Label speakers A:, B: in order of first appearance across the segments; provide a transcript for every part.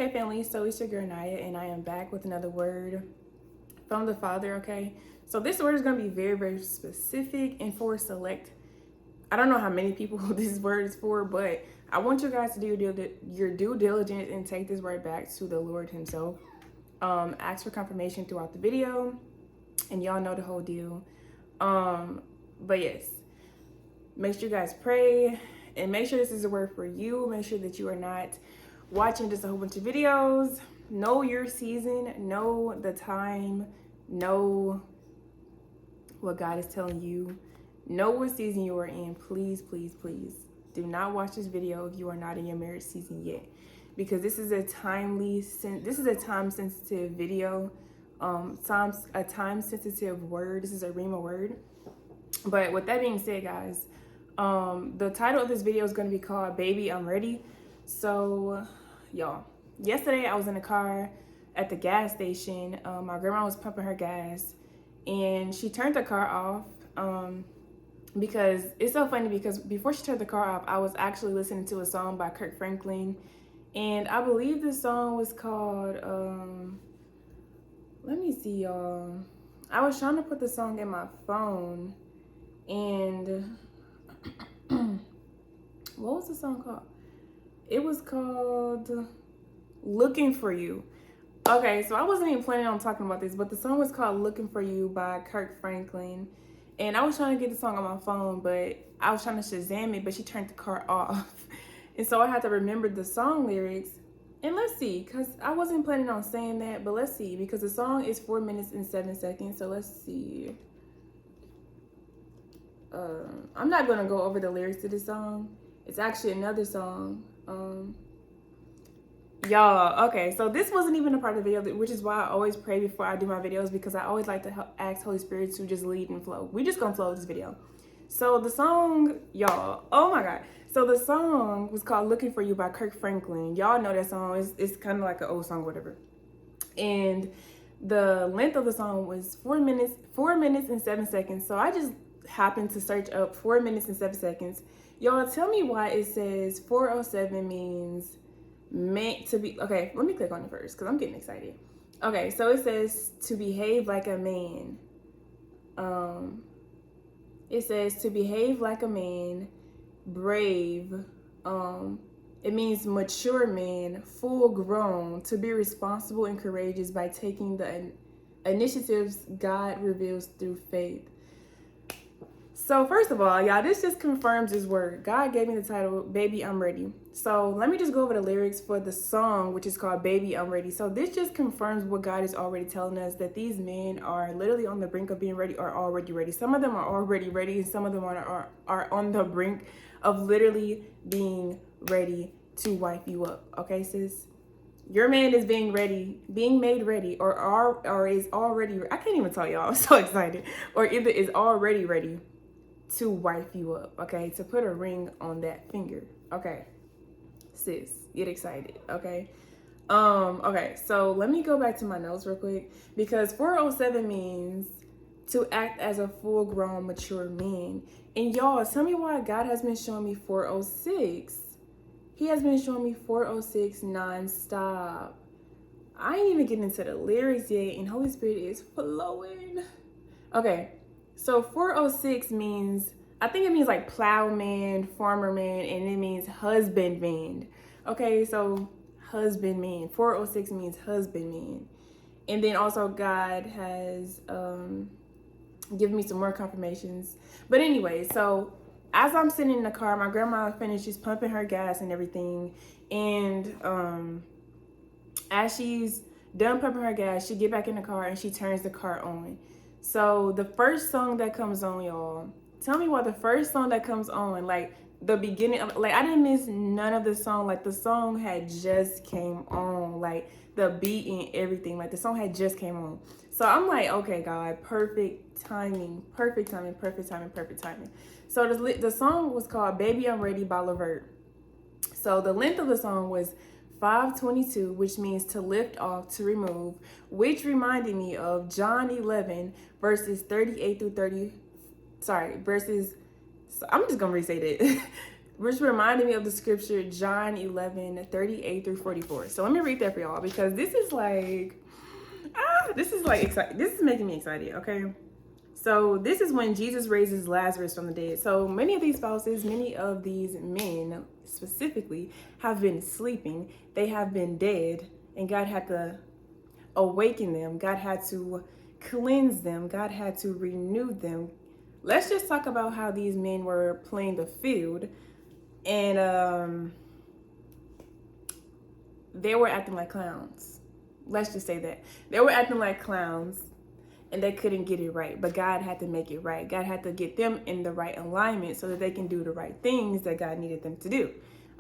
A: Hey family, so it's your girl Naya, and I am back with another word from the Father, okay? So this word is going to be very, very specific and for select. I don't know how many people this word is for, but I want you guys to do your due diligence and take this word back to the Lord himself. Ask for confirmation throughout the video, and y'all know the whole deal. But yes, make sure you guys pray, and make sure this is a word for you. Make sure that you are not watching just a whole bunch of videos. Know your season, know the time, know what God is telling you, know what season you are in. Please, please, please do not watch this video if you are not in your marriage season yet, because this is a time sensitive video, a time sensitive word. This is a RHEMA word. But with that being said, guys, the title of this video is going to be called Baby I'm Ready. So y'all, yesterday I was in the car at the gas station. My grandma was pumping her gas, and she turned the car off because it's so funny, because before she turned the car off, I was actually listening to a song by Kirk Franklin, and I believe the song was called let me see, y'all. I was trying to put the song in my phone, and what was the song called? It was called Looking For You. Okay, so I wasn't even planning on talking about this, but the song was called Looking For You by Kirk Franklin. And I was trying to get the song on my phone, but I was trying to Shazam it, but she turned the car off. And so I had to remember the song lyrics. And let's see, because I wasn't planning on saying that, but let's see, because the song is 4 minutes and 7 seconds. So let's see. I'm not going to go over the lyrics to this song. It's actually another song. Y'all, okay, so this wasn't even a part of the video, which is why I always pray before I do my videos, because I always like to ask Holy Spirit to just lead and flow. We just gonna flow with this video. So the song, y'all, oh my God. So the song was called Looking For You by Kirk Franklin. Y'all know that song. It's kind of like an old song, whatever. And the length of the song was 4 minutes and 7 seconds. So I just happened to search up 4 minutes and 7 seconds. Y'all, tell me why it says 407 means meant to be. Okay, let me click on it first, because I'm getting excited. Okay, so it says to behave like a man. It says to behave like a man, brave. It means mature man, full grown, to be responsible and courageous by taking the initiatives God reveals through faith. So first of all, y'all, this just confirms his word. God gave me the title, Baby I'm Ready. So let me just go over the lyrics for the song, which is called Baby I'm Ready. So this just confirms what God is already telling us, that these men are literally on the brink of being ready, or already ready. Some of them are already ready, and some of them are on the brink of literally being ready to wife you up. Okay, sis? Your man is being made ready, or is already, I can't even tell y'all, I'm so excited. Or either is already ready to wife you up, okay? To put a ring on that finger, okay? Sis, get excited, okay? Okay, so let me go back to my notes real quick, because 407 means to act as a full-grown, mature man. And y'all, tell me why God has been showing me 406. He has been showing me 406 nonstop. I ain't even getting into the lyrics yet, and Holy Spirit is flowing. Okay. So 406 means, I think it means like plowman, farmer man, and it means husbandman. Okay, so husbandman. 406 means husbandman. And then also God has given me some more confirmations. But anyway, so as I'm sitting in the car, my grandma finishes pumping her gas and everything. And as she's done pumping her gas, she get back in the car and she turns the car on. So the first song that comes on, y'all, tell me why the first song that comes on, like the beginning of, like I didn't miss none of the song. Like the song had just came on, like the beat and everything, like the song had just came on. So I'm like, okay, God, perfect timing, perfect timing, perfect timing, perfect timing. So the song was called Baby I'm Ready by Levert. So the length of the song was 5:22, which means to lift off, to remove, which reminded me of John 11, verses 38 through 30. Verses, so I'm just going to re-say that. which reminded me of the scripture John 11:38-44. So let me read that for y'all, because this is like exciting. This is making me excited. Okay. So this is when Jesus raises Lazarus from the dead. So many of these spouses, many of these men specifically, have been sleeping. They have been dead, and God had to awaken them. God had to cleanse them. God had to renew them. Let's just talk about how these men were playing the field, and they were acting like clowns. Let's just say that. They were acting like clowns, and they couldn't get it right, but God had to make it right. God had to get them in the right alignment so that they can do the right things that God needed them to do.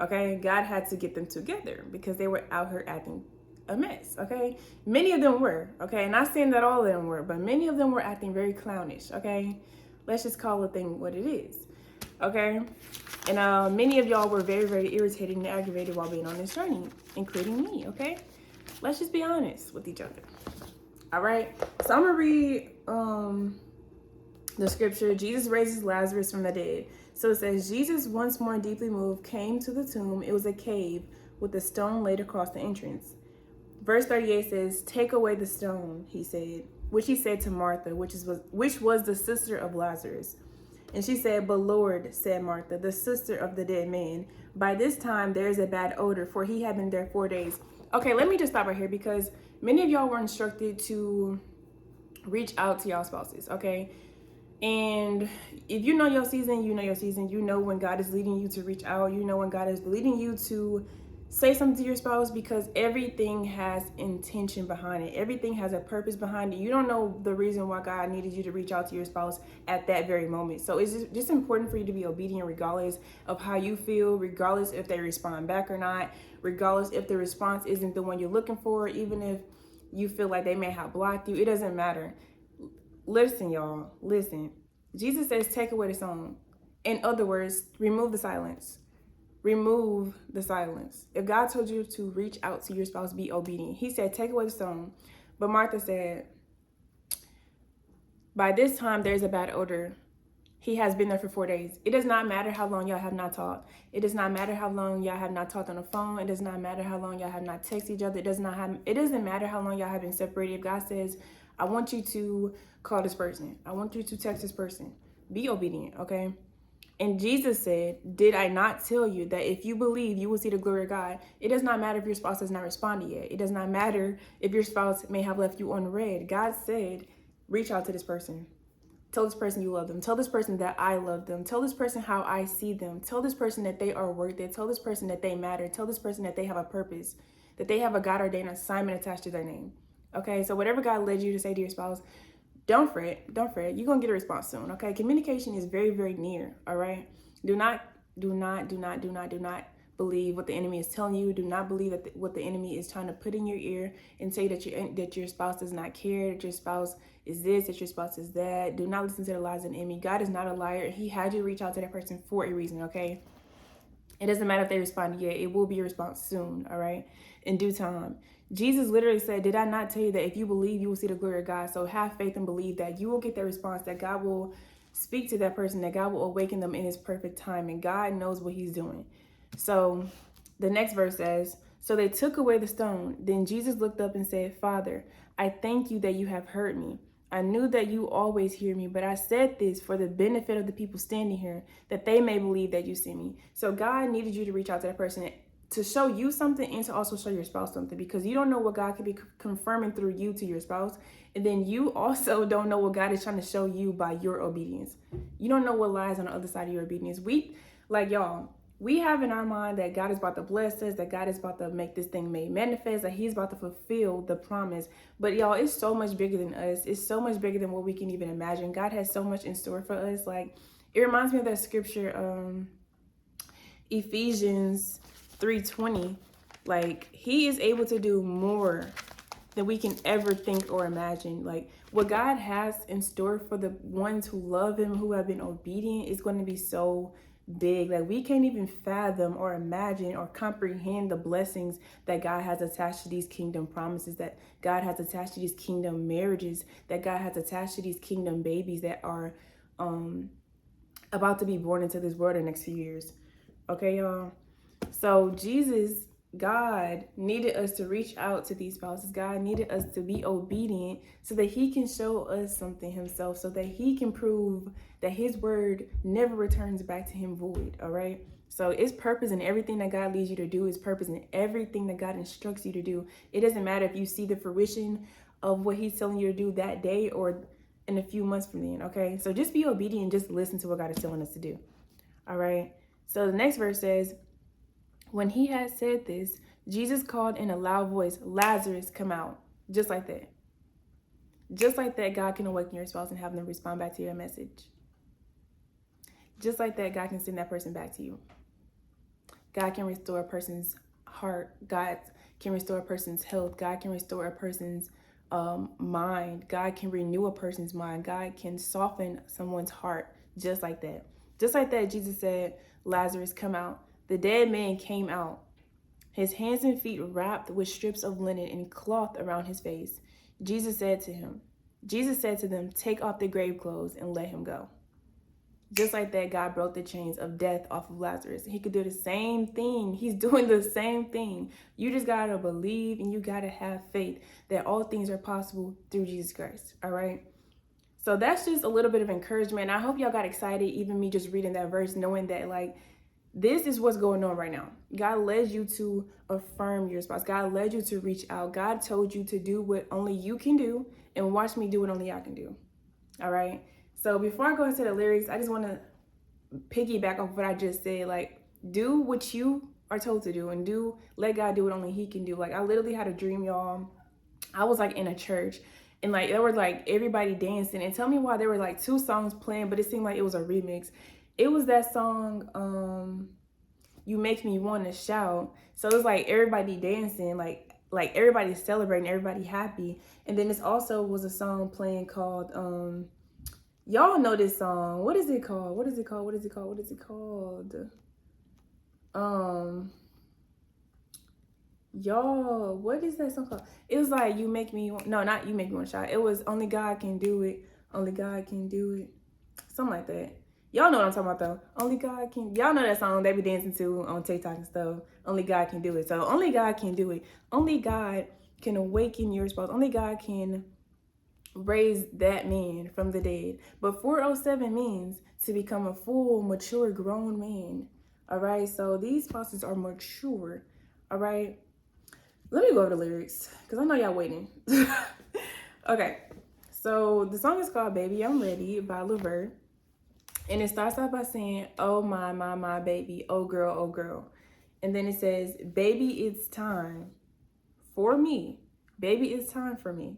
A: Okay, God had to get them together because they were out here acting a mess. Okay, many of them were. Okay, not saying that all of them were, but many of them were acting very clownish. Okay, let's just call the thing what it is. Okay, and many of y'all were very, very irritated and aggravated while being on this journey, including me. Okay, let's just be honest with each other. All right, so I'm gonna read the scripture. Jesus raises Lazarus from the dead. So it says, Jesus, once more deeply moved, came to the tomb. It was a cave with a stone laid across the entrance. Verse 38 says, take away the stone, he said, which he said to Martha, which was the sister of Lazarus. And she said, but Lord, said Martha, the sister of the dead man, by this time there is a bad odor, for he had been there 4 days. Okay, let me just stop right here, because many of y'all were instructed to reach out to y'all spouses, okay? And if you know your season, you know your season. You know when God is leading you to reach out. You know when God is leading you to say something to your spouse, because everything has intention behind it. Everything has a purpose behind it. You don't know the reason why God needed you to reach out to your spouse at that very moment. So it's just important for you to be obedient regardless of how you feel, regardless if they respond back or not, regardless if the response isn't the one you're looking for, even if you feel like they may have blocked you. It doesn't matter. Listen, y'all, listen. Jesus says, take away the stone. In other words, remove the silence. Remove the silence. If God told you to reach out to your spouse, be obedient. He said, take away the stone. But Martha said, by this time, there's a bad odor. He has been there for 4 days. It does not matter how long y'all have not talked. It does not matter how long y'all have not talked on the phone. It does not matter how long y'all have not texted each other. It doesn't matter how long y'all have been separated. If God says, I want you to call this person, I want you to text this person, be obedient, okay? And Jesus said, did I not tell you that if you believe, you will see the glory of God? It does not matter if your spouse has not responded yet. It does not matter if your spouse may have left you unread. God said, reach out to this person. Tell this person you love them. Tell this person that I love them. Tell this person how I see them. Tell this person that they are worth it. Tell this person that they matter. Tell this person that they have a purpose, that they have a God-ordained assignment attached to their name. Okay, so whatever God led you to say to your spouse, don't fret, don't fret. You're going to get a response soon, okay? Communication is very, very near, all right? Do not believe what the enemy is telling you. Do not believe what the enemy is trying to put in your ear and say that your spouse does not care, that your spouse is this, that your spouse is that. Do not listen to the lies of the enemy. God is not a liar. He had you reach out to that person for a reason, okay? It doesn't matter if they respond yet. It will be a response soon, all right? In due time. Jesus literally said, did I not tell you that if you believe, you will see the glory of God? So have faith and believe that you will get that response, that God will speak to that person, that God will awaken them in his perfect time, and God knows what he's doing. So the next verse says, so they took away the stone. Then Jesus looked up and said, Father, I thank you that you have heard me. I knew that you always hear me, but I said this for the benefit of the people standing here, that they may believe that you sent me. So God needed you to reach out to that person to show you something and to also show your spouse something, because you don't know what God could be confirming through you to your spouse. And then you also don't know what God is trying to show you by your obedience. You don't know what lies on the other side of your obedience. We have in our mind that God is about to bless us, that God is about to make this thing made manifest, that he's about to fulfill the promise. But y'all, it's so much bigger than us. It's so much bigger than what we can even imagine. God has so much in store for us. Like, it reminds me of that scripture, Ephesians 3:20. Like, he is able to do more than we can ever think or imagine. Like, what God has in store for the ones who love him, who have been obedient, is going to be so big. Like, we can't even fathom or imagine or comprehend the blessings that God has attached to these kingdom promises, that God has attached to these kingdom marriages, that God has attached to these kingdom babies that are about to be born into this world in the next few years. Okay, y'all. So Jesus, God needed us to reach out to these spouses. God needed us to be obedient so that he can show us something himself, so that he can prove that his word never returns back to him void. All right. So it's purpose in everything that God leads you to do. It's purpose in everything that God instructs you to do. It doesn't matter if you see the fruition of what he's telling you to do that day or in a few months from then. Okay. So just be obedient. Just listen to what God is telling us to do. All right. So the next verse says, when he had said this, Jesus called in a loud voice, Lazarus, come out. Just like that. Just like that, God can awaken your spouse and have them respond back to your message. Just like that, God can send that person back to you. God can restore a person's heart. God can restore a person's health. God can restore a person's mind. God can renew a person's mind. God can soften someone's heart just like that. Just like that, Jesus said, Lazarus, come out. The dead man came out, his hands and feet wrapped with strips of linen and cloth around his face. Jesus said to them, take off the grave clothes and let him go. Just like that, God broke the chains of death off of Lazarus. He could do the same thing. He's doing the same thing. You just got to believe and you got to have faith that all things are possible through Jesus Christ. All right. So that's just a little bit of encouragement. I hope y'all got excited, even me just reading that verse, knowing that like, this is what's going on right now. God led you to affirm your spouse. God led you to reach out. God told you to do what only you can do and watch me do what only I can do. All right. So before I go into the lyrics, I just want to piggyback off what I just said. Like, do what you are told to do and let God do what only he can do. Like, I literally had a dream, y'all. I was like in a church and like there were like everybody dancing, and tell me why there were like two songs playing, but it seemed like it was a remix. It was that song, You Make Me Want to Shout. So it was like everybody dancing, like everybody celebrating, everybody happy. And then this also was a song playing called, y'all know this song. What is it called? Y'all, what is that song called? It was like not You Make Me Want to Shout. It was Only God Can Do It. Only God Can Do It. Something like that. Y'all know what I'm talking about though. Only God can. Y'all know that song they be dancing to on TikTok and stuff. Only God can do it. So only God can do it. Only God can awaken your spouse. Only God can raise that man from the dead. But 407 means to become a full, mature, grown man. All right. So these spouses are mature. All right. Let me go over the lyrics because I know y'all waiting. Okay. So the song is called Baby I'm Ready by Levert. And it starts out by saying, oh my baby, oh girl. And then it says, baby, it's time for me. Baby, it's time for me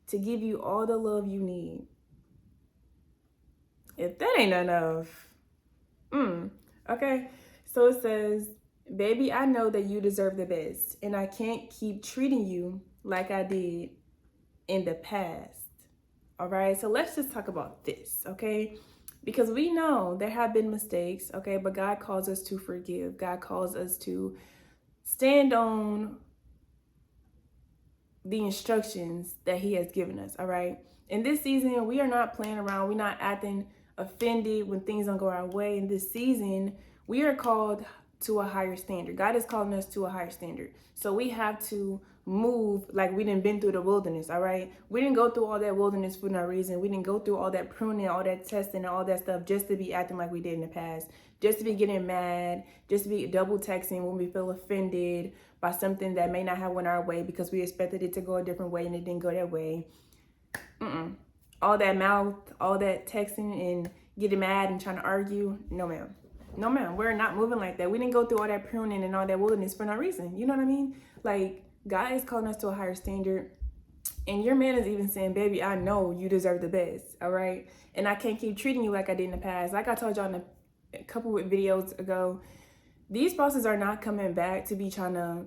A: to give you all the love you need. If that ain't enough. Okay. So it says, baby, I know that you deserve the best, and I can't keep treating you like I did in the past. All right. So let's just talk about this. Okay. Because we know there have been mistakes, okay, but God calls us to forgive. God calls us to stand on the instructions that he has given us, all right? In this season, we are not playing around. We're not acting offended when things don't go our way. In this season, we are called to a higher standard. God is calling us to a higher standard. So we have to move like we didn't been through the wilderness, all right? We didn't go through all that wilderness for no reason. We didn't go through all that pruning, all that testing, and all that stuff just to be acting like we did in the past, just to be getting mad, just to be double texting when we feel offended by something that may not have went our way because we expected it to go a different way and it didn't go that way. All that mouth, all that texting and getting mad and trying to argue, no ma'am. No ma'am, we're not moving like that. We didn't go through all that pruning and all that wilderness for no reason. You know what I mean? Like, God is calling us to a higher standard. And your man is even saying, baby, I know you deserve the best, all right? And I can't keep treating you like I did in the past. Like I told y'all in a couple of videos ago, these bosses are not coming back to be trying to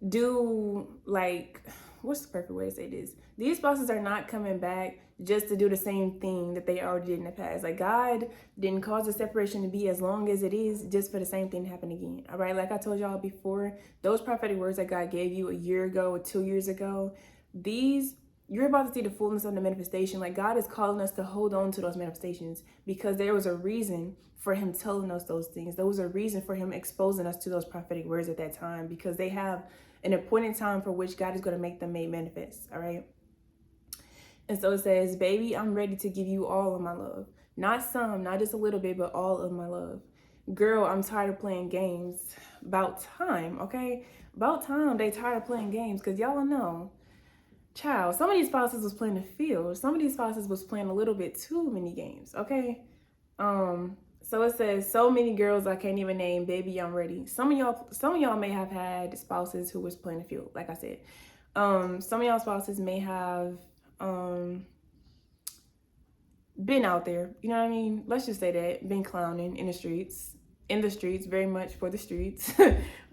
A: do like, what's the perfect way to say this? These bosses are not coming back just to do the same thing that they already did in the past. Like, God didn't cause the separation to be as long as it is just for the same thing to happen again. All right. Like I told y'all before, those prophetic words that God gave you a year ago or 2 years ago, these you're about to see the fullness of the manifestation. Like, God is calling us to hold on to those manifestations because there was a reason for him telling us those things. There was a reason for him exposing us to those prophetic words at that time, because they have an appointed time for which God is going to make them made manifest. All right. And so it says, baby, I'm ready to give you all of my love. Not some, not just a little bit, but all of my love. Girl, I'm tired of playing games. About time, okay? About time they tired of playing games, because y'all know, child, some of these spouses was playing the field. Some of these spouses was playing a little bit too many games, okay? So it says, so many girls I can't even name, baby, I'm ready. Some of y'all may have had spouses who was playing the field, like I said. Some of y'all spouses may have been out there, you know what I mean? Let's just say that, been clowning in the streets, very much for the streets,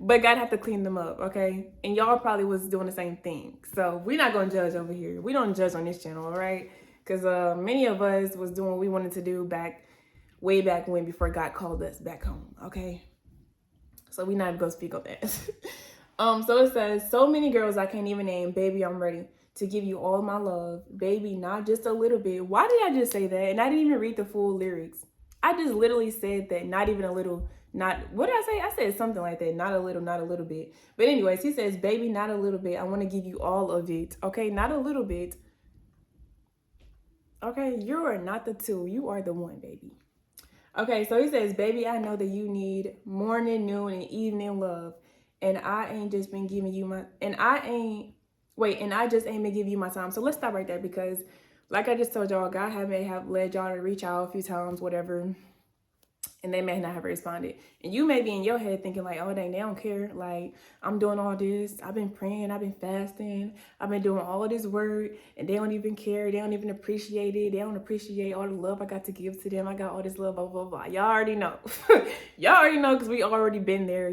A: but God have to clean them up, okay? And y'all probably was doing the same thing. So we're not gonna judge over here. We don't judge on this channel, all right? Because many of us was doing what we wanted to do way back when, before God called us back home, okay? So we not even gonna speak on that. So it says, so many girls I can't even name, baby, I'm ready to give you all my love, baby, not just a little bit. Why did I just say that? And I didn't even read the full lyrics. I just literally said that, not even a little, what did I say? I said something like that, not a little bit. But anyways, he says, baby, not a little bit. I want to give you all of it. Okay, not a little bit. Okay, you are not the two. You are the one, baby. Okay, so he says, baby, I know that you need morning, noon, and evening love. And I ain't just been giving you my, and I just ain't been giving you my time. So let's stop right there, because like I just told y'all, God may have led y'all to reach out a few times, whatever, and they may not have responded. And you may be in your head thinking like, oh dang, they don't care. Like, I'm doing all this. I've been praying. I've been fasting. I've been doing all this work, and they don't even care. They don't even appreciate it. They don't appreciate all the love I got to give to them. I got all this love, blah, blah, blah. Y'all already know. Y'all already know, because we already been there.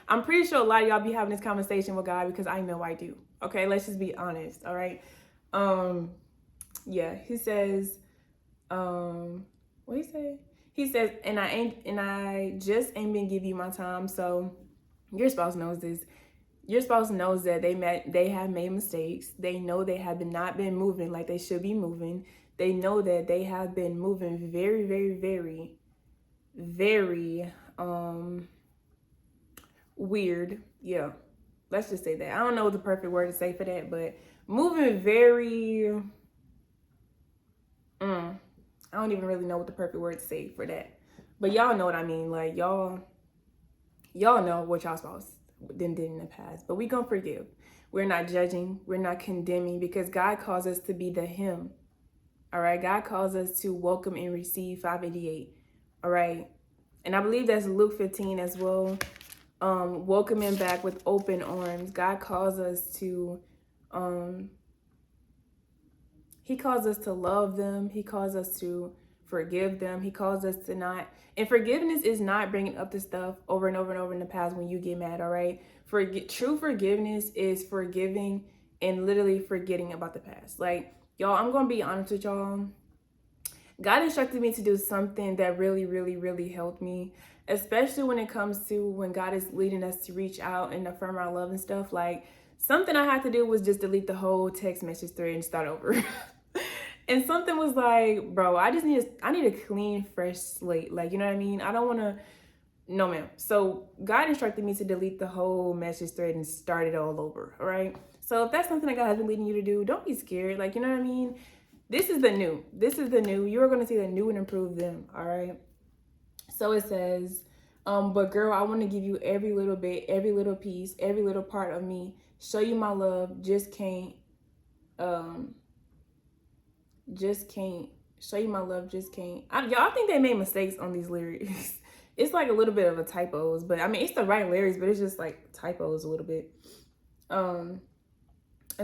A: I'm pretty sure a lot of y'all be having this conversation with God, because I know I do. Okay, let's just be honest. All right. Yeah, he says, what he say? He says, and I just ain't been give you my time. So your spouse knows this. Your spouse knows that they have made mistakes. They know they have not been moving like they should be moving. They know that they have been moving very, very, very, very weird. Yeah, let's just say that. I don't know what the perfect word to say for that, but moving very I don't even really know what the perfect word to say for that. But y'all know what I mean. Like, y'all know what y'all spouse did in the past. But we gonna forgive. We're not judging. We're not condemning, because God calls us to be the him. All right. God calls us to welcome and receive 588. All right. And I believe that's Luke 15 as well. Welcoming back with open arms. God calls us to he calls us to love them. He calls us to forgive them. He calls us to not, and forgiveness is not bringing up the stuff over and over and over in the past when you get mad, all right? True forgiveness is forgiving and literally forgetting about the past. Like, y'all, I'm going to be honest with y'all. God instructed me to do something that really, really, really helped me, especially when it comes to when God is leading us to reach out and affirm our love and stuff. Like, something I had to do was just delete the whole text message thread and start over. And something was like, bro, I need a clean, fresh slate. Like, you know what I mean? I don't want to, no ma'am. So God instructed me to delete the whole message thread and start it all over, all right? So if that's something that God has been leading you to do, don't be scared. Like, you know what I mean? This is the new. You are going to see the new and improve them, all right? So it says, but girl, I want to give you every little bit, every little piece, every little part of me. Show you my love, just can't. Show you my love, just can't. Y'all, I think they made mistakes on these lyrics. It's like a little bit of a typos, but I mean, it's the right lyrics, but it's just like typos a little bit. And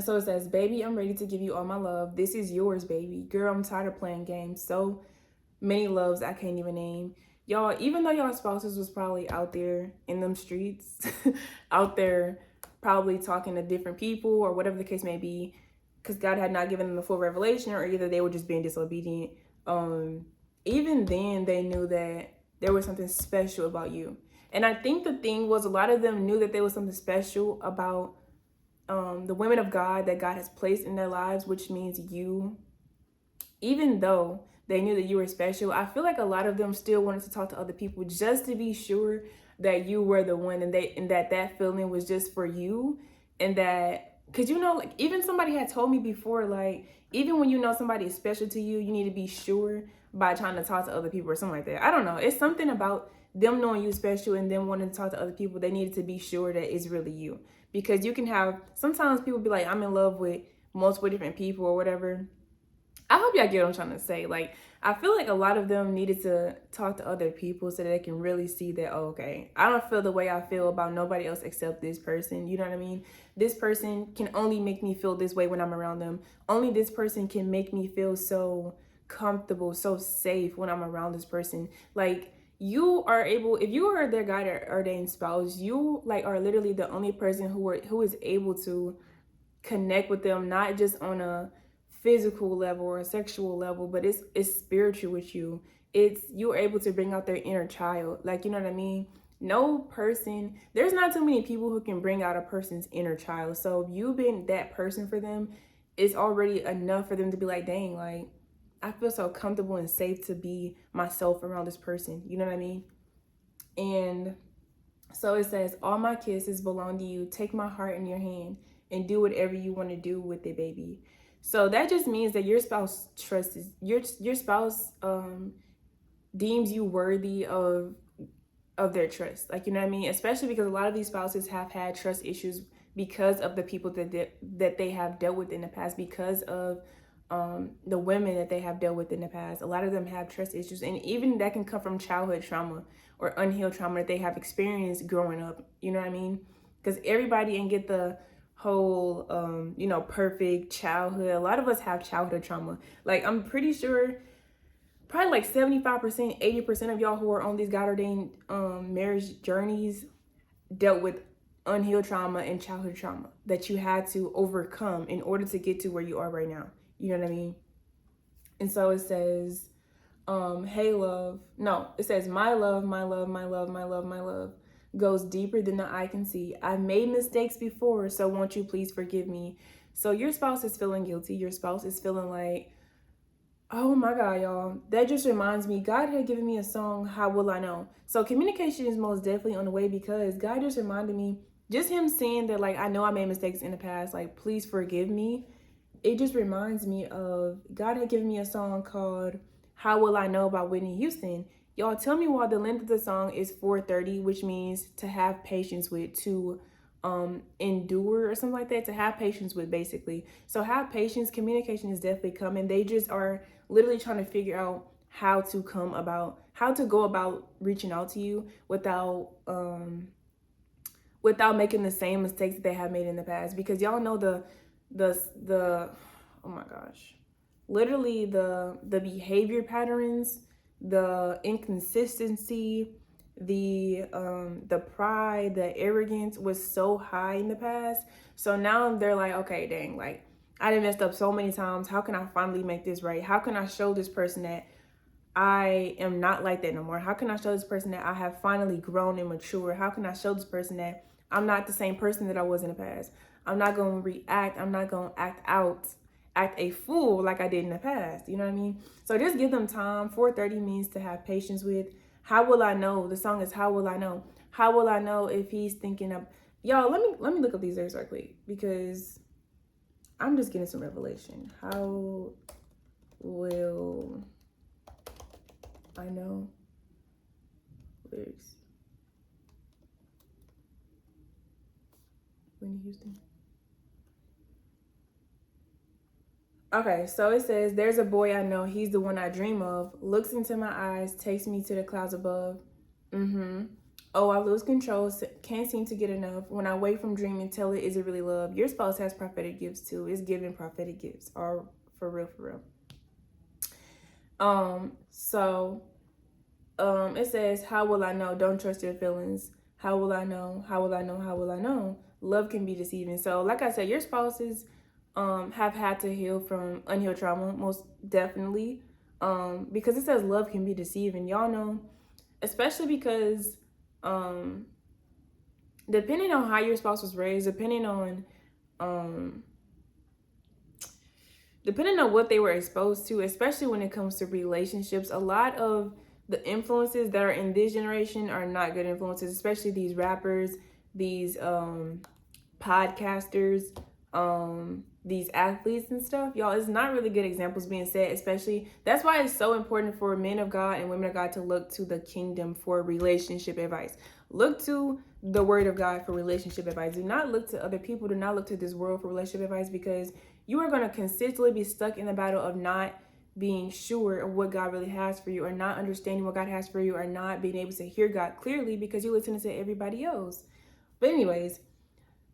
A: so it says, baby, I'm ready to give you all my love. This is yours, baby. Girl, I'm tired of playing games. So many loves I can't even name. Y'all, even though y'all spouses was probably out there in them streets, out there probably talking to different people or whatever the case may be, because God had not given them the full revelation, or either they were just being disobedient. Even then, they knew that there was something special about you. And I think the thing was, a lot of them knew that there was something special about the women of God that God has placed in their lives, which means you, even though they knew that you were special, I feel like a lot of them still wanted to talk to other people just to be sure that you were the one, and that feeling was just for you. And that, because like even somebody had told me before, like even when you know somebody is special to you, you need to be sure by trying to talk to other people or something like that. I don't know, it's something about them knowing you special and them wanting to talk to other people. They needed to be sure that it's really you, because you can have, sometimes people be like, I'm in love with multiple different people or whatever. I hope y'all get what I'm trying to say. Like, I feel like a lot of them needed to talk to other people so that they can really see that, oh, okay, I don't feel the way I feel about nobody else except this person. You know what I mean? This person can only make me feel this way when I'm around them. Only this person can make me feel so comfortable, so safe when I'm around this person. Like, you are able, if you are their God or ordained spouse, you like are literally the only person who is able to connect with them, not just on a physical level or a sexual level, but it's spiritual with you. It's, you're able to bring out their inner child. Like, you know what I mean? No person, there's not too many people who can bring out a person's inner child. So if you've been that person for them, it's already enough for them to be like, dang, like I feel so comfortable and safe to be myself around this person. You know what I mean? And so it says, all my kisses belong to you. Take my heart in your hand and do whatever you want to do with it, baby. So that just means that your spouse trusts your spouse deems you worthy of their trust. Like, you know what I mean? Especially because a lot of these spouses have had trust issues because of the people that they have dealt with in the past, because of the women that they have dealt with in the past. A lot of them have trust issues, and even that can come from childhood trauma or unhealed trauma that they have experienced growing up. You know what I mean? Because everybody didn't get the whole perfect childhood. A lot of us have childhood trauma. Like, I'm pretty sure probably like 75%, 80% of y'all who are on these God ordained marriage journeys dealt with unhealed trauma and childhood trauma that you had to overcome in order to get to where you are right now. You know what I mean? And so it says, hey love, no, it says, my love, my love, my love, my love, my love goes deeper than the eye can see. I've made mistakes before, so won't you please forgive me? So your spouse is feeling guilty. Your spouse is feeling like, oh my God, y'all, that just reminds me, God had given me a song, How Will I Know? So communication is most definitely on the way, because God just reminded me, just him saying that, like, I know I made mistakes in the past, like, please forgive me. It just reminds me of, God had given me a song called How Will I Know by Whitney Houston. Y'all, tell me why the length of the song is 4:30, which means to have patience with, to endure or something like that, to have patience with, basically. So have patience. Communication is definitely coming. They just are literally trying to figure out how to go about reaching out to you without making the same mistakes that they have made in the past. Because y'all know the oh my gosh, literally the behavior patterns, the inconsistency, the pride, the arrogance was so high in the past. So now they're like, okay, dang, like I done messed up so many times. How can I finally make this right? How can I show this person that I am not like that no more? How can I show this person that I have finally grown and matured? How can I show this person that I'm not the same person that I was in the past? I'm not going to react. I'm not going to act a fool like I did in the past. You know what I mean? So just give them time. 4:30 means to have patience with. How will I know? The song is How Will I Know? How will I know if he's thinking of, y'all, let me look up these lyrics right quick, because I'm just getting some revelation. How will I know? Lyrics. Whitney Houston. Okay, so it says, there's a boy I know, he's the one I dream of, looks into my eyes, takes me to the clouds above. Oh, I lose control, can't seem to get enough. When I wake from dreaming, tell it, is it really love? Your spouse has prophetic gifts too. It's giving prophetic gifts, or for real, for real. It says, how will I know? Don't trust your feelings. How will I know? How will I know? How will I know? Love can be deceiving. So like I said, your spouses have had to heal from unhealed trauma, most definitely. Because it says love can be deceiving. Y'all know, especially because depending on how your spouse was raised, depending on depending on what they were exposed to, especially when it comes to relationships, a lot of the influences that are in this generation are not good influences, especially these rappers, these podcasters, these athletes and stuff. Y'all, it's not really good examples being set, especially that's why it's so important for men of God and women of God to look to the kingdom for relationship advice. Look to the word of God for relationship advice. Do not look to other people. Do not look to this world for relationship advice, because you are going to consistently be stuck in the battle of not being sure of what God really has for you, or not understanding what God has for you, or not being able to hear God clearly because you're listening to everybody else. But anyways,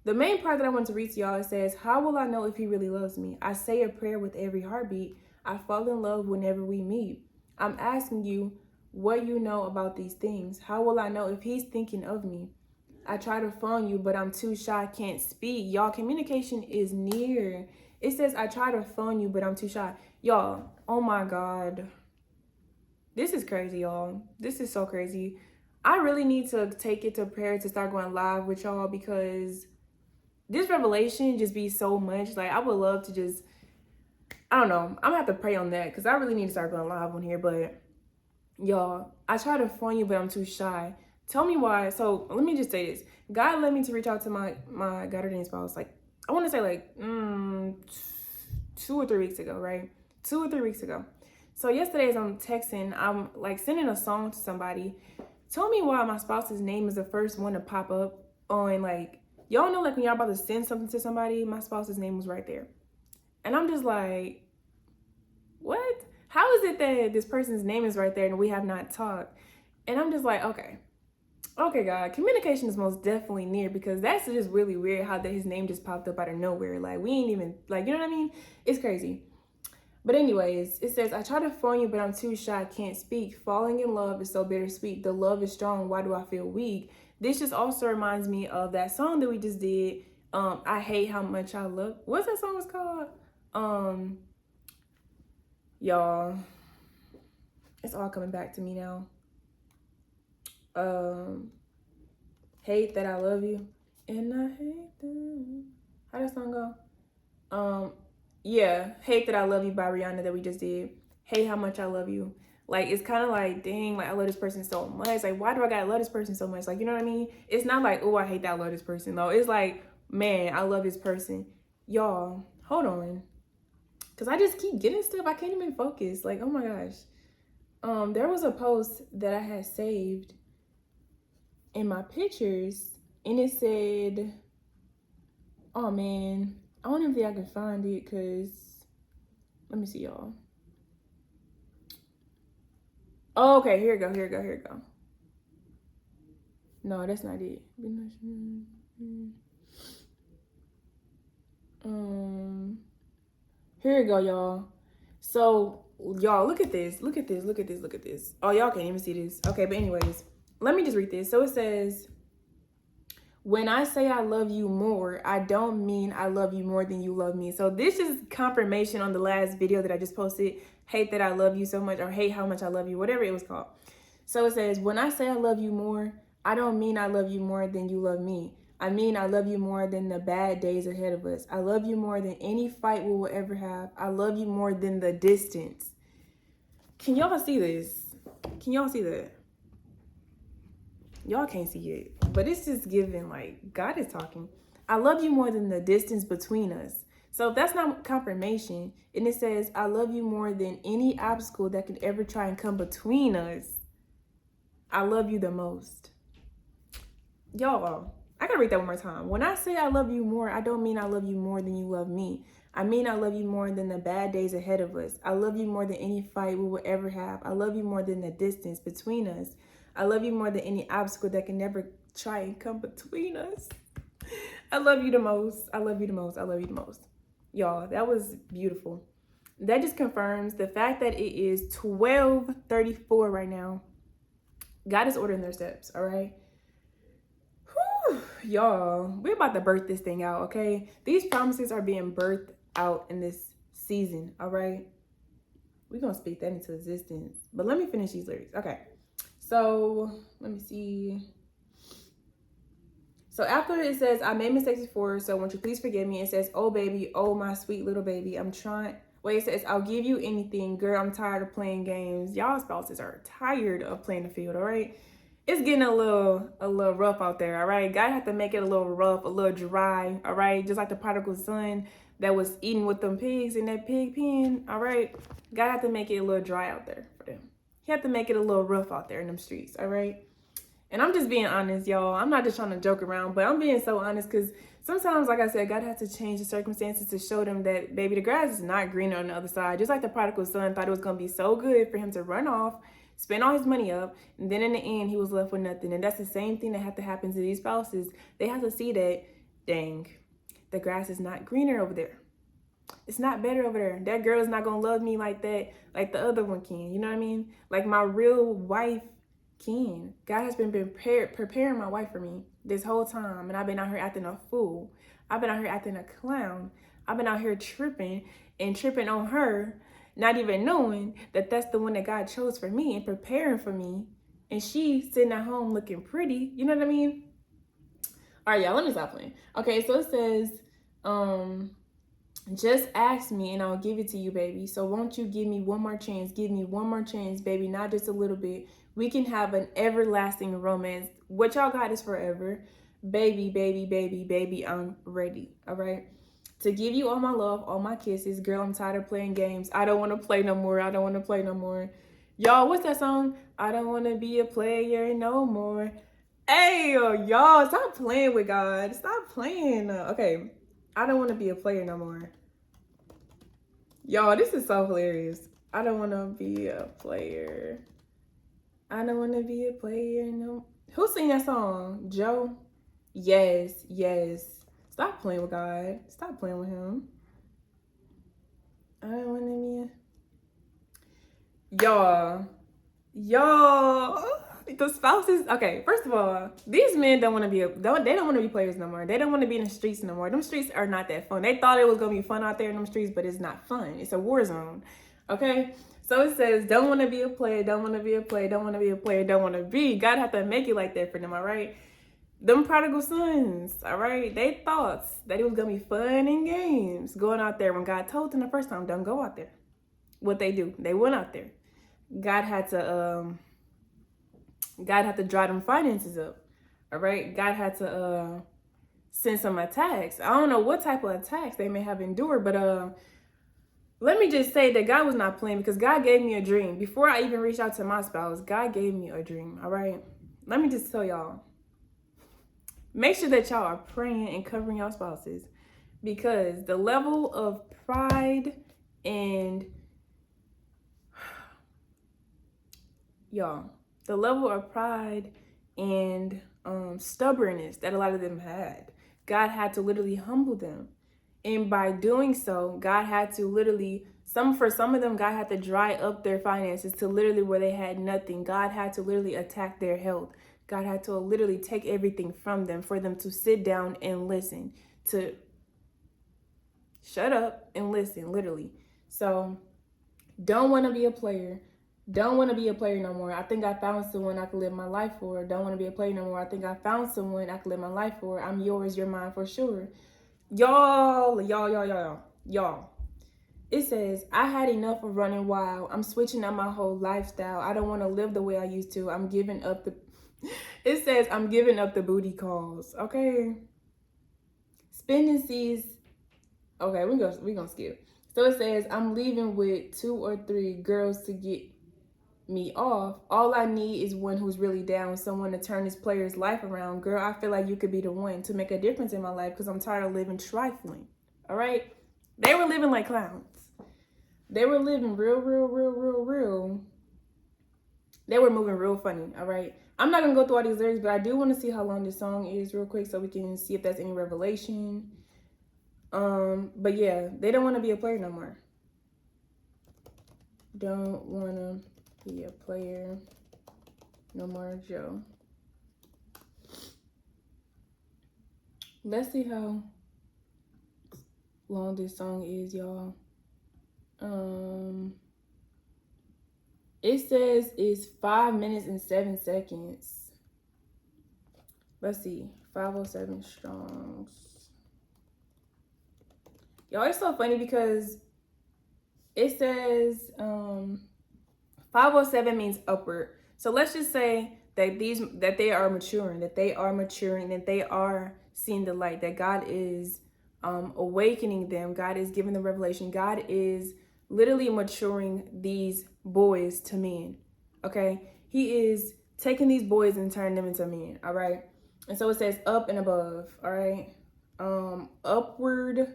A: the main part that I want to read to y'all, it says, how will I know if he really loves me? I say a prayer with every heartbeat. I fall in love whenever we meet. I'm asking you what you know about these things. How will I know if he's thinking of me? I try to phone you, but I'm too shy, can't speak. Y'all, communication is near. It says, I try to phone you, but I'm too shy. Y'all, oh my God. This is crazy, y'all. This is so crazy. I really need to take it to prayer to start going live with y'all, because this revelation just be so much. Like, I would love to just, I don't know. I'm gonna have to pray on that, because I really need to start going live on here. But y'all, I try to phone you, but I'm too shy. Tell me why. So let me just say this. God led me to reach out to my God-ordained spouse, like, I want to say like 2 or 3 weeks ago, right? 2 or 3 weeks ago. So yesterday as I'm texting, I'm like sending a song to somebody. Tell me why my spouse's name is the first one to pop up on, like, y'all know, like when y'all about to send something to somebody, my spouse's name was right there. And I'm just like, what? How is it that this person's name is right there and we have not talked? And I'm just like, okay, God, communication is most definitely near, because that's just really weird how that his name just popped up out of nowhere. Like, we ain't even, like, you know what I mean? It's crazy. But anyways, it says, I try to phone you, but I'm too shy, can't speak. Falling in love is so bittersweet. The love is strong. Why do I feel weak? This just also reminds me of that song that we just did. I hate how much I love. What's that song was called? Y'all, it's all coming back to me now. Hate that I love you, and I hate them. How does that song go? Yeah, Hate That I Love You by Rihanna that we just did. Hate how much I love you. Like, it's kind of like, dang, like, I love this person so much. Like, why do I gotta love this person so much? Like, you know what I mean? It's not like, oh, I hate that I love this person, though. It's like, man, I love this person. Y'all, hold on. Because I just keep getting stuff. I can't even focus. Like, oh my gosh. There was a post that I had saved in my pictures, and it said, oh man, I don't even think I can find it, because let me see, y'all. Oh, okay, here we go. No, that's not it. Here we go, y'all. So, y'all, look at this. Oh, y'all can't even see this. Okay, but anyways, let me just read this. So it says, when I say I love you more, I don't mean I love you more than you love me. So this is confirmation on the last video that I just posted. Hate that I love you so much, or hate how much I love you, whatever it was called. So it says, when I say I love you more, I don't mean I love you more than you love me. I mean I love you more than the bad days ahead of us. I love you more than any fight we will ever have. I love you more than the distance. Can y'all see this? Can y'all see that? Y'all can't see it, but it's just giving, like, God is talking. I love you more than the distance between us. So if that's not confirmation, and it says, I love you more than any obstacle that could ever try and come between us, I love you the most. Y'all, I gotta read that one more time. When I say I love you more, I don't mean I love you more than you love me. I mean I love you more than the bad days ahead of us. I love you more than any fight we will ever have. I love you more than the distance between us. I love you more than any obstacle that can never try and come between us. I love you the most. I love you the most. I love you the most. Y'all, that was beautiful. That just confirms the fact that it is 12:34 right now. God is ordering their steps, all right? Whew, y'all, we're about to birth this thing out, okay? These promises are being birthed out in this season, all right? We're going to speak that into existence. But let me finish these lyrics. Okay. So let me see. So after it says, I made mistakes before, so won't you please forgive me? It says, oh baby, oh my sweet little baby, I'm trying. Wait, it says, I'll give you anything. Girl, I'm tired of playing games. Y'all spouses are tired of playing the field, all right? It's getting a little rough out there, all right? God have to make it a little rough, a little dry, all right? Just like the prodigal son that was eating with them pigs in that pig pen, all right? God have to make it a little dry out there for them. He have to make it a little rough out there in them streets, all right? And I'm just being honest, y'all. I'm not just trying to joke around, but I'm being so honest because sometimes, like I said, God has to change the circumstances to show them that, baby, the grass is not greener on the other side. Just like the prodigal son thought it was going to be so good for him to run off, spend all his money up, and then in the end, he was left with nothing. And that's the same thing that had to happen to these spouses. They have to see that, dang, the grass is not greener over there. It's not better over there. That girl is not going to love me like that, like the other one can. You know what I mean? Like my real wife can. God has been preparing my wife for me this whole time, and I've been out here acting a fool. I've been out here acting a clown. I've been out here tripping on her, not even knowing that that's the one that God chose for me and preparing for me, and she sitting at home looking pretty. You know what I mean? All right, y'all, let me stop playing. Okay, so it says, just ask me and I'll give it to you, baby. So won't you give me one more chance? Give me one more chance, baby, not just a little bit. We can have an everlasting romance. What y'all got is forever. Baby, baby, baby, baby, I'm ready, all right? To give you all my love, all my kisses. Girl, I'm tired of playing games. I don't want to play no more. I don't want to play no more. Y'all, what's that song? I don't want to be a player no more. Hey, y'all, stop playing with God. Stop playing. Okay, I don't want to be a player no more. Y'all, this is so hilarious. I don't want to be a player. I don't want to be a player no. Who sing that song? Joe? Yes, yes. Stop playing with God. Stop playing with him. I don't want to be a... Y'all. The spouses. Okay, first of all, these men don't want to be they don't want to be players no more. They don't want to be in the streets no more. Them streets are not that fun. They thought it was gonna be fun out there in them streets, but it's not fun. It's a war zone. Okay, so it says don't want to be a player, don't want to be a player, don't want to be a player, don't want to be. God have to make it like that for them. All right, them prodigal sons. All right, they thought that it was gonna be fun and games going out there when God told them the first time, don't go out there. What they do? They went out there. God had to dry them finances up. All right. God had to send some attacks. I don't know what type of attacks they may have endured, but let me just say that God was not playing because God gave me a dream. Before I even reached out to my spouse, God gave me a dream. All right. Let me just tell y'all. Make sure that y'all are praying and covering your spouses because the level of pride and the level of pride and stubbornness that a lot of them had, God had to literally humble them. And by doing so, God had to literally, for some of them, God had to dry up their finances to literally where they had nothing. God had to literally attack their health. God had to literally take everything from them for them to sit down and listen, to shut up and listen, literally. So don't want to be a player. Don't want to be a player no more. I think I found someone I could live my life for. Don't want to be a player no more. I think I found someone I could live my life for. I'm yours, you're mine for sure. Y'all. It says, I had enough of running wild. I'm switching up my whole lifestyle. I don't want to live the way I used to. I'm giving up the... It says, I'm giving up the booty calls. Okay. Spending seas. Okay, we're gonna skip. So it says, I'm leaving with 2 or 3 girls to get me off. All I need is one who's really down, someone to turn this player's life around. Girl, I feel like you could be the one to make a difference in my life because I'm tired of living trifling. All right? They were living like clowns. They were living real. They were moving real funny. All right? I'm not going to go through all these lyrics, but I do want to see how long this song is real quick so we can see if there's any revelation. But yeah, they don't want to be a player no more. Don't want to be a player no more, Joe. Let's see how long this song is, y'all. It says it's 5 minutes and 7 seconds. Let's see. 507 Strongs. Y'all, it's so funny because it says 507 means upward. So let's just say that they are maturing, that they are seeing the light, that God is awakening them. God is giving them revelation. God is literally maturing these boys to men. Okay, He is taking these boys and turning them into men. All right, and so it says up and above. All right, upward.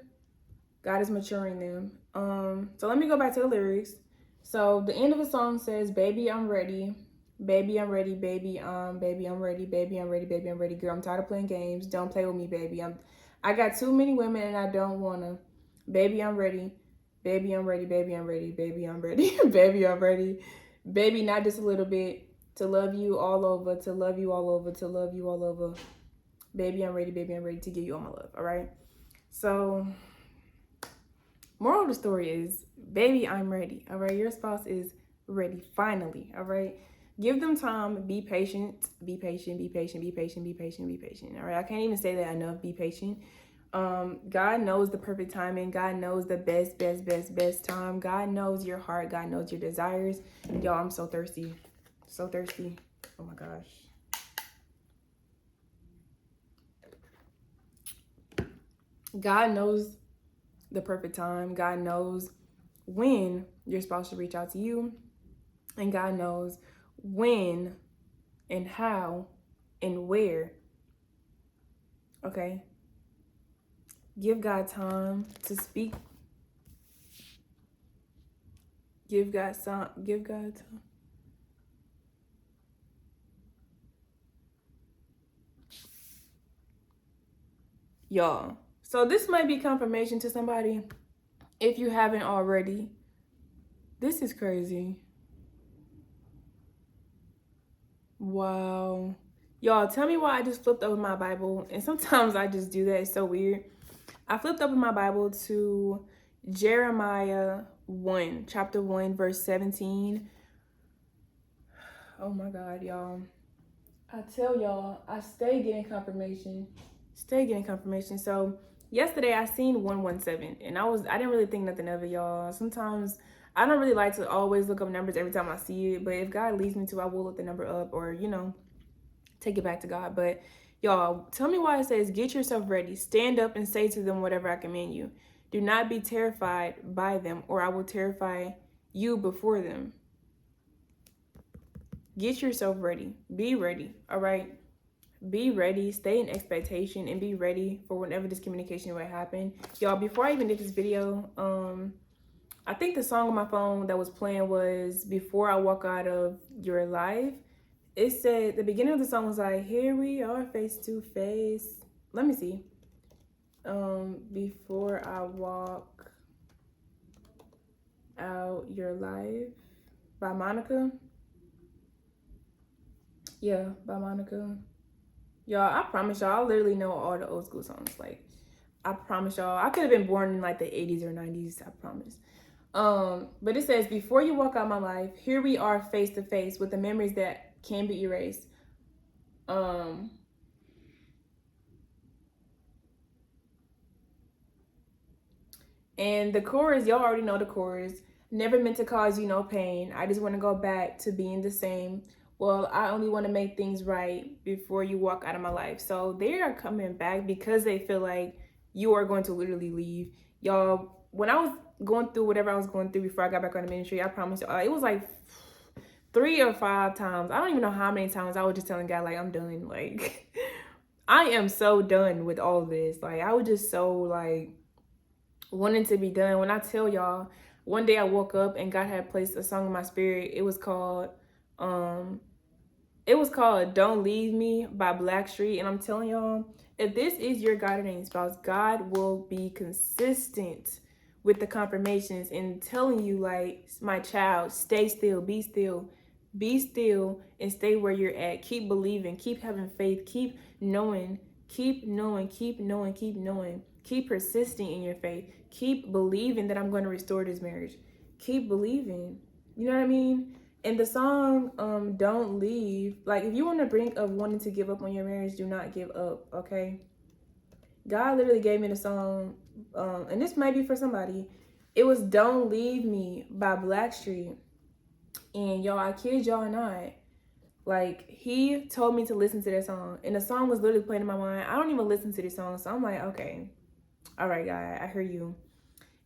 A: God is maturing them. So let me go back to the lyrics. So the end of the song says, "Baby, I'm ready. Baby, I'm ready. Baby, baby, I'm ready. Baby, I'm ready. Baby, I'm ready. Girl, I'm tired of playing games. Don't play with me, baby. I got too many women and I don't wanna. Baby, I'm ready. Baby, I'm ready. Baby, I'm ready. Baby, I'm ready. Baby, I'm ready. Baby, not just a little bit. To love you all over. To love you all over. To love you all over. Baby, I'm ready. Baby, I'm ready to give you all my love." All right. So moral of the story is, baby, I'm ready. All right. Your spouse is ready. Finally. All right. Give them time. Be patient. Be patient. Be patient. Be patient. Be patient. Be patient. All right. I can't even say that enough. Be patient. God knows the perfect timing. God knows the best time. God knows your heart. God knows your desires. Y'all, I'm so thirsty. So thirsty. Oh my gosh. God knows the perfect time. God knows when your spouse should reach out to you. And God knows when and how and where. Okay? Give God time to speak. Give God time. Y'all. So this might be confirmation to somebody if you haven't already. This is crazy. Wow. Y'all, tell me why I just flipped over my Bible. And sometimes I just do that. It's so weird. I flipped open my Bible to Jeremiah 1, chapter 1, verse 17. Oh my God, y'all. I tell y'all, I stay getting confirmation. So yesterday I seen 117 and I didn't really think nothing of it, y'all. Sometimes I don't really like to always look up numbers every time I see it, but if God leads me to, I will look the number up or, take it back to God. But y'all, tell me why it says, "Get yourself ready, stand up and say to them whatever I command you. Do not be terrified by them, or I will terrify you before them." Get yourself ready. Be ready, all right? Be ready, stay in expectation, and be ready for whenever this communication will happen. Y'all, before I even did this video, I think the song on my phone that was playing was "Before I Walk Out of Your Life." It said, the beginning of the song was like, "Here we are face to face." Let me see. "Before I walk out your life" by Monica. Yeah, by Monica. Y'all, I promise y'all, I literally know all the old school songs. Like, I promise y'all, I could have been born in like the 80s or 90s, I promise. But it says, "Before you walk out my life, here we are face to face with the memories that can be erased." And the chorus, y'all already know the chorus. "Never meant to cause you no pain. I just want to go back to being the same. Well, I only want to make things right before you walk out of my life." So they are coming back because they feel like you are going to literally leave. Y'all, when I was going through whatever I was going through before I got back on the ministry, I promise you, it was like 3 or 5 times. I don't even know how many times I was just telling God, like, I'm done. Like, I am so done with all this. Like, I was just so, like, wanting to be done. When I tell y'all, one day I woke up and God had placed a song in my spirit. It was called "Don't Leave Me" by Blackstreet. And I'm telling y'all, if this is your God-ordained spouse, God will be consistent with the confirmations and telling you, like, "My child, stay still, be still, and stay where you're at. Keep believing, keep having faith, keep knowing, keep knowing, keep knowing, keep knowing. Keep persisting in your faith. Keep believing that I'm going to restore this marriage. Keep believing." You know what I mean? And the song, Don't Leave, like if you want to bring up wanting to give up on your marriage, do not give up, okay? God literally gave me the song, and this might be for somebody. It was Don't Leave Me by Blackstreet. And y'all, I kid y'all not. Like, he told me to listen to that song. And the song was literally playing in my mind. I don't even listen to this song. So I'm like, okay. All right, God, I hear you.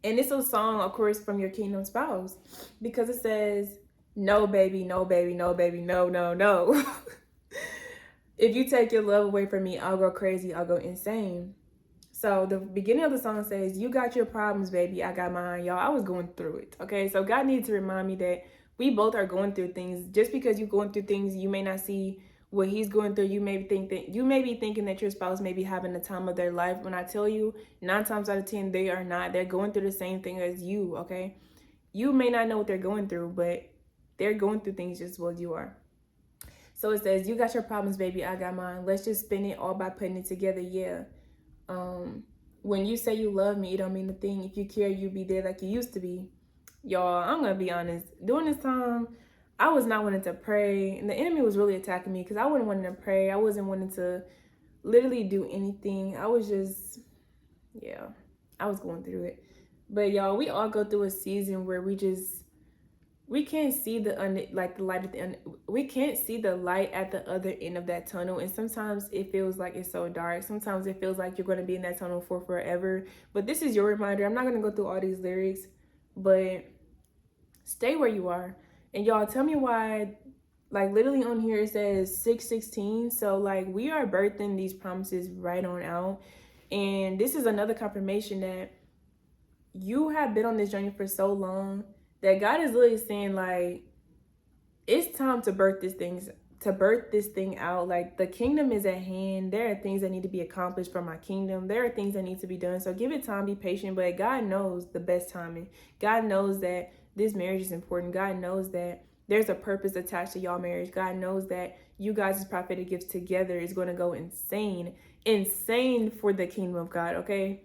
A: And it's a song, of course, from your kingdom spouse. Because it says, no, baby, no, baby, no, baby, no, no, no. If you take your love away from me, I'll go crazy. I'll go insane. So the beginning of the song says, you got your problems, baby. I got mine. Y'all, I was going through it. Okay. So God needs to remind me that we both are going through things. Just because you're going through things, you may not see what he's going through. You may be thinking that your spouse may be having the time of their life. When I tell you 9 times out of 10, they are not. They're going through the same thing as you. Okay. You may not know what they're going through, but they're going through things just as well as you are. So it says, you got your problems, baby. I got mine. Let's just spin it all by putting it together. Yeah. When you say you love me, it don't mean a thing. If you care, you be there like you used to be. Y'all, I'm gonna be honest. During this time, I was not wanting to pray, and the enemy was really attacking me because I wasn't wanting to pray. I wasn't wanting to literally do anything. I was just, yeah, I was going through it. But y'all, we all go through a season where we can't see the light at the end. We can't see the light at the other end of that tunnel. And sometimes it feels like it's so dark. Sometimes it feels like you're going to be in that tunnel for forever. But this is your reminder. I'm not going to go through all these lyrics, but stay where you are. And y'all, tell me why, like literally on here it says 6:16. So like we are birthing these promises right on out. And this is another confirmation that you have been on this journey for so long that God is literally saying, like, it's time to birth this thing out. Like, the kingdom is at hand. There are things that need to be accomplished for my kingdom. There are things that need to be done. So give it time, be patient. But God knows the best timing. God knows that this marriage is important. God knows that there's a purpose attached to y'all marriage. God knows that you guys' prophetic gifts together is going to go insane for the kingdom of God, okay?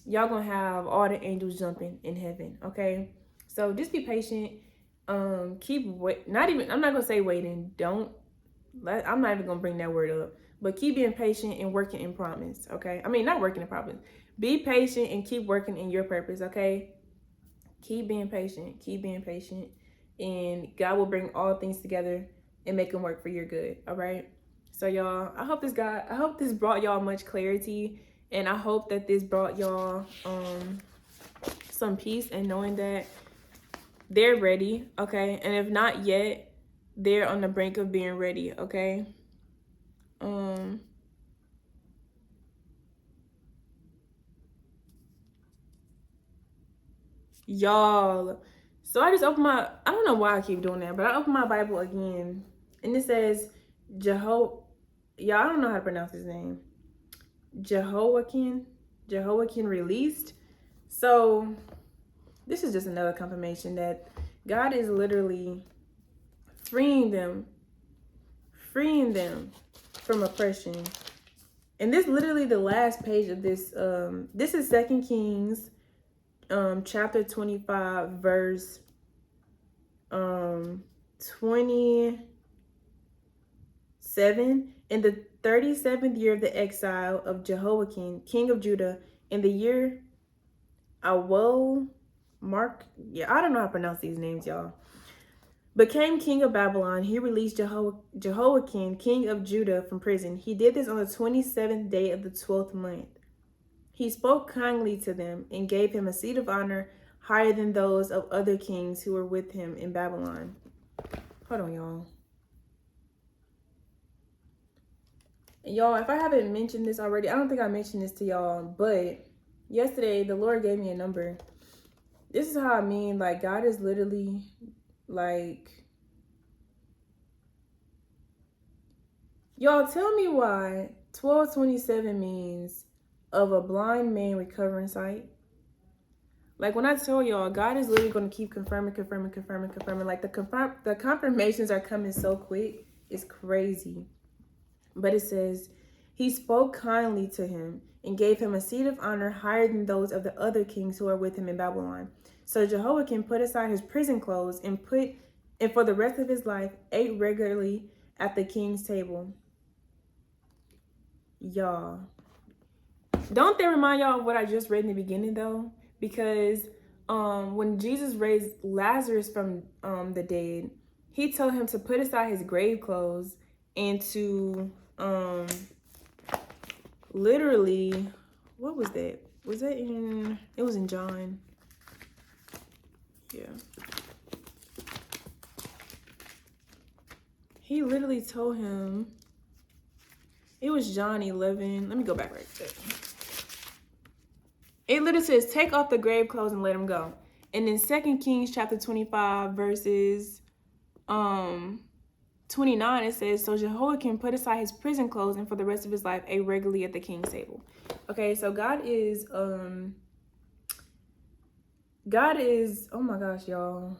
A: Y'all gonna have all the angels jumping in heaven, okay? So just be patient. I'm not gonna say waiting. I'm not even gonna bring that word up. But keep being patient and working in promise, okay? I mean, not working in promise. Be patient and keep working in your purpose, okay? Keep being patient. Keep being patient. And God will bring all things together and make them work for your good, all right? So y'all, I hope this brought y'all much clarity. And I hope that this brought y'all some peace and knowing that they're ready, okay? And if not yet, they're on the brink of being ready, okay? Y'all, so I just opened I don't know why I keep doing that, but I opened my Bible again, and it says y'all, I don't know how to pronounce his name. Jehoiakim released. So this is just another confirmation that God is literally freeing them from oppression. And this literally the last page of this. This is 2 Kings, chapter 25, verse 27. In the 37th year of the exile of Jehoiakim, king of Judah, in the year I don't know how to pronounce these names, y'all, became king of Babylon, he released Jehoiakim, king of Judah, from prison. He did this on the 27th day of the 12th month. He spoke kindly to them and gave him a seat of honor higher than those of other kings who were with him in Babylon. Hold on, y'all. Y'all, if I haven't mentioned this already, I don't think I mentioned this to y'all, but yesterday the Lord gave me a number. This is how I mean, like, God is literally, like, y'all, tell me why 1227 means of a blind man recovering sight. Like, when I tell y'all, God is literally going to keep confirming. Like, the confirmations are coming so quick. It's crazy. But it says, he spoke kindly to him and gave him a seat of honor higher than those of the other kings who are with him in Babylon. So Jehoiakim put aside his prison clothes and put and for the rest of his life ate regularly at the king's table. Y'all, don't they remind y'all of what I just read in the beginning though? Because when Jesus raised Lazarus from the dead, he told him to put aside his grave clothes and to literally, what was that? Was that in, it was in John. Yeah. He literally told him, it was John 11. Let me go back right there. It literally says, take off the grave clothes and let him go. And in 2 Kings chapter 25, verses 29, it says, so Jehoiakim put aside his prison clothes and for the rest of his life ate regularly at the king's table. Okay, so God is, oh my gosh, y'all.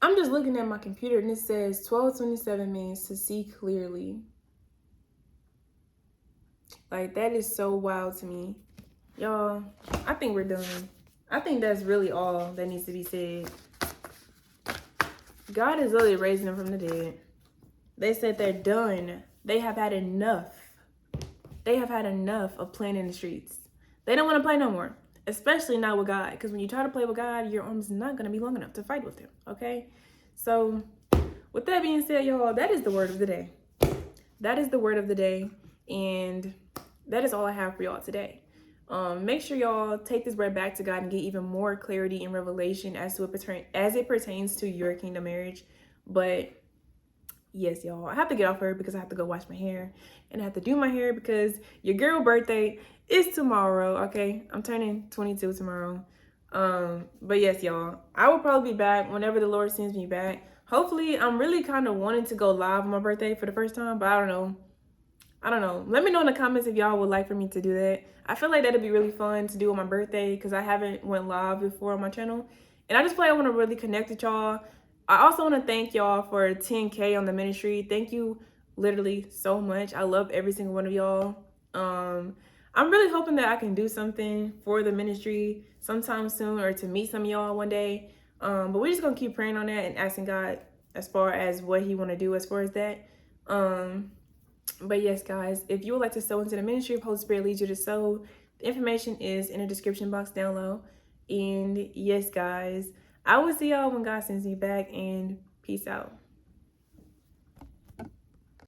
A: I'm just looking at my computer and it says 1227 means to see clearly. Like, that is so wild to me. Y'all, I think we're done. I think that's really all that needs to be said. God is literally raising them from the dead. They said they're done. They have had enough. They have had enough of playing in the streets. They don't want to play no more. Especially not with God. Because when you try to play with God, your arm's not going to be long enough to fight with him. Okay? So, with that being said, y'all, that is the word of the day. That is the word of the day. And that is all I have for y'all today. Make sure y'all take this word back to God and get even more clarity and revelation as it pertains to your kingdom marriage. But yes, y'all, I have to get off here because I have to go wash my hair and I have to do my hair because your girl birthday is tomorrow. Okay, I'm turning 22 tomorrow. But yes, y'all, I will probably be back whenever the Lord sends me back. Hopefully, I'm really kind of wanting to go live on my birthday for the first time, but I don't know. Let me know in the comments if y'all would like for me to do that. I feel like that'd be really fun to do on my birthday because I haven't went live before on my channel. And I just feel like I want to really connect with y'all. I also want to thank y'all for 10K on the ministry. Thank you literally so much. I love every single one of y'all. I'm really hoping that I can do something for the ministry sometime soon or to meet some of y'all one day. But we're just going to keep praying on that and asking God as far as what he want to do as far as that. But yes, guys, if you would like to sow into the ministry, if Holy Spirit leads you to sow, the information is in the description box down low. And yes, guys, I will see y'all when God sends me back, and peace out.